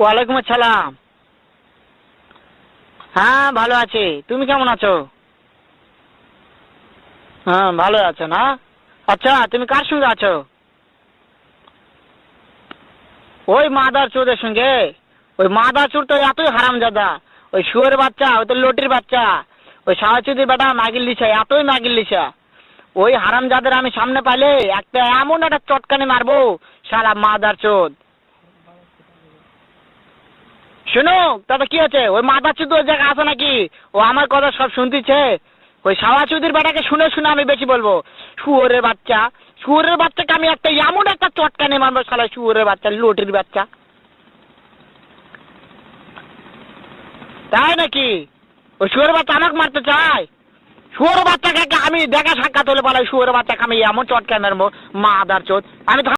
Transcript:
ওয়ালাইকুম আসসালাম। হ্যাঁ ভালো আছি, তুমি কেমন আছো? হ্যাঁ ভালো আছো না? আচ্ছা তুমি কার সঙ্গে আছো? ওই মাদার চোদের সঙ্গে। ওই মাদার চোর তো এতই হারামজাদা। ওই শুয়োরের বাচ্চা, ওই তো লটির বাচ্চা। ওই সাওয়াচুদির বেটা মাগিল লিসা, এতই মাগিল লিসা। ওই হারামজাদের আমি সামনে পাইলে একটা এমন একটা চটকানি মারবো, শালা মাদার চোদ। শুনো, তাতে কি আছে? ওই মাদার চোদ ওই জায়গায় আছে নাকি? ও আমার কথা সব শুনতিছে। ওই সাওয়াচুদির বেটাকে শুনে শুনে আমি বেশি বলবো। শুয়োরের বাচ্চা, শুয়োরের বাচ্চাকে আমি একটা এমন একটা চটকানি মারবো, শালা শুয়োরের বাচ্চা, লটির বাচ্চা। তাই নাকি? ওই শুয়োরের বাচ্চা আমাকে মারতে চায়? শুয়োরের বাচ্চাকে আমি দেখা সাক্ষাৎ হলে বলে শুয়োরের বাচ্চাকে আমি এমন চটকানি মারবো, মাদার চোদ। আমি তো